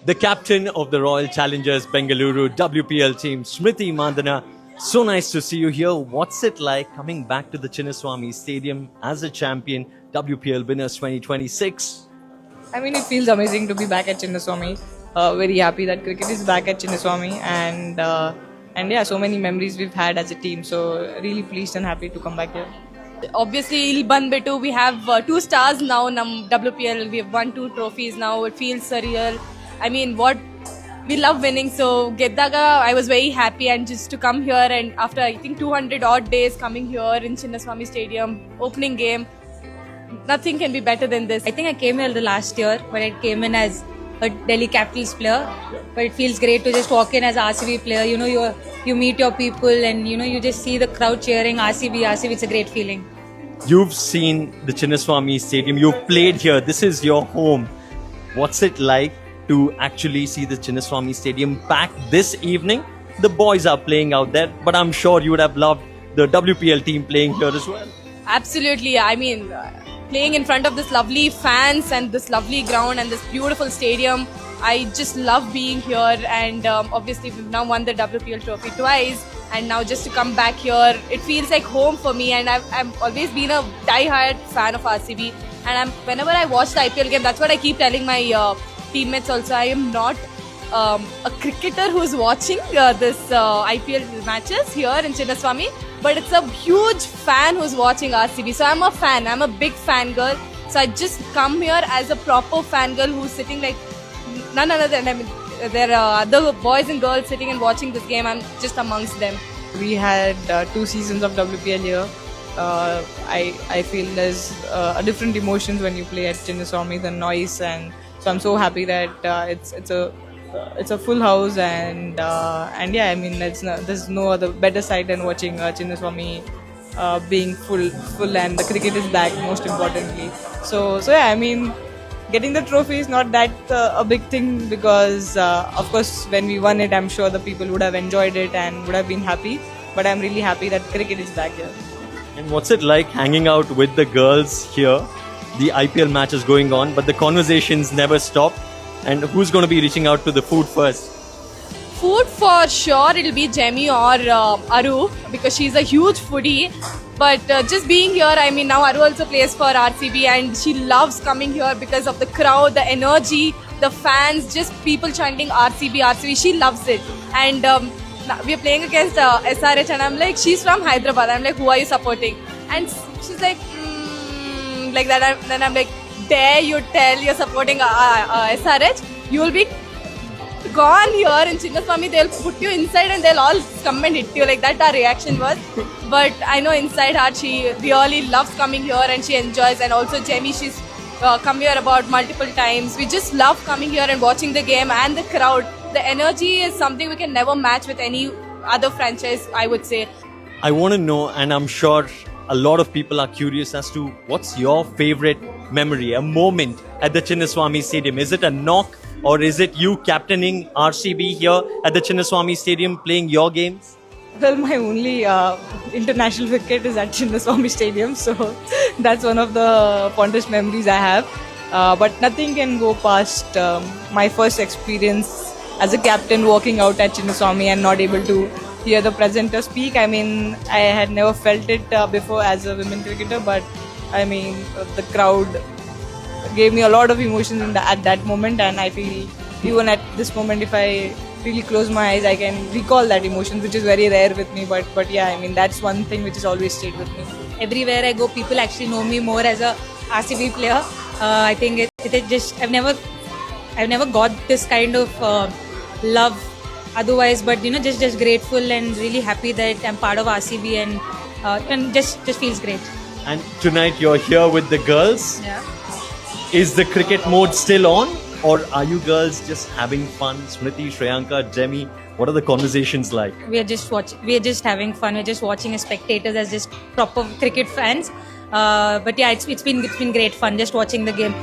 the captain of the Royal Challengers Bengaluru WPL team, Smriti Mandana. So nice to see you here. What's it like coming back to the Chinnaswamy Stadium as a champion, WPL winners 2026? I mean, it feels amazing to be back at Chinnaswamy. Very happy that cricket is back at Chinnaswamy, and yeah, so many memories we've had as a team. So really pleased and happy to come back here. Obviously, Ilbanbetu, we have 2 stars now in WPL. We have won 2 trophies now. It feels surreal. I mean, we love winning. So, Geddaga, I was very happy, and just to come here and after I think 200 odd days coming here in Chinnaswamy Stadium, opening game, nothing can be better than this. I think I came here the last year, but I came in as a Delhi Capitals player. But it feels great to just walk in as an RCB player. You know, you meet your people, and you just see the crowd cheering RCB. It's a great feeling. You've seen the Chinnaswamy Stadium. You've played here. This is your home. What's it like to actually see the Chinnaswamy Stadium back this evening? The boys are playing out there, but I'm sure you would have loved the WPL team playing here as well. Absolutely. I mean, playing in front of this lovely fans and this lovely ground and this beautiful stadium. I just love being here, and obviously we've now won the WPL trophy twice, and now just to come back here, it feels like home for me. And I've always been a die-hard fan of RCB, and whenever I watch the IPL game, that's what I keep telling my teammates also. I am not a cricketer who's watching this IPL matches here in Chinnaswamy, but it's a huge fan who's watching RCB. So I'm a fan. I'm a big fan girl. So I just come here as a proper fan girl who's sitting like none other than, I mean, there are other boys and girls sitting and watching this game. I'm just amongst them. We had 2 seasons of WPL here. I feel there's a different emotions when you play at Chinnaswamy, the noise, and so I'm so happy that it's a full house, and yeah, I mean, there's no other better sight than watching Chinnaswamy being full, and the cricket is back, most importantly. So yeah, I mean, getting the trophy is not that a big thing, because of course when we won it, I'm sure the people would have enjoyed it and would have been happy. But I'm really happy that cricket is back here. And what's it like hanging out with the girls here? The IPL match is going on, but the conversations never stop. And who's going to be reaching out to the food first? Food for sure, it'll be Jemmy or Aru, because she's a huge foodie. But just being here, I mean, now Aru also plays for RCB, and she loves coming here because of the crowd, the energy, the fans, just people chanting RCB, RCB. She loves it. And we are playing against SRH, and I'm like, she's from Hyderabad. I'm like, who are you supporting? And she's like, like that. Then I'm like, dare you tell you're supporting SRH? You'll be gone here in Chinnaswamy. They'll put you inside and they'll all come and hit you. Like that our reaction was. But I know inside her she really loves coming here, and she enjoys. And also Jamie, she's come here about multiple times. We just love coming here and watching the game, and the crowd. The energy is something we can never match with any other franchise, I would say. I want to know, and I'm sure a lot of people are curious as to what's your favorite memory, a moment at the Chinnaswamy Stadium. Is it a knock, or is it you captaining RCB here at the Chinnaswamy Stadium playing your games? Well, my only international wicket is at Chinnaswamy Stadium, so that's one of the fondest memories I have. But nothing can go past my first experience as a captain walking out at Chinnaswamy and not able to hear the presenter speak. I mean, I had never felt it before as a women cricketer, but I mean, the crowd gave me a lot of emotions at that moment, and I feel even at this moment, if I really close my eyes, I can recall that emotion, which is very rare with me. But yeah, I mean, that's one thing which has always stayed with me. Everywhere I go, people actually know me more as a RCB player. I think it just I've never got this kind of love otherwise, but just grateful and really happy that I'm part of RCB, and just feels great. And tonight you're here with the girls. Yeah. Is the cricket mode still on, or are you girls just having fun? Smriti, Shreyanka, Jemmy, what are the conversations like? We are just having fun. We're just watching as spectators, as just proper cricket fans. But yeah, it's been great fun just watching the game.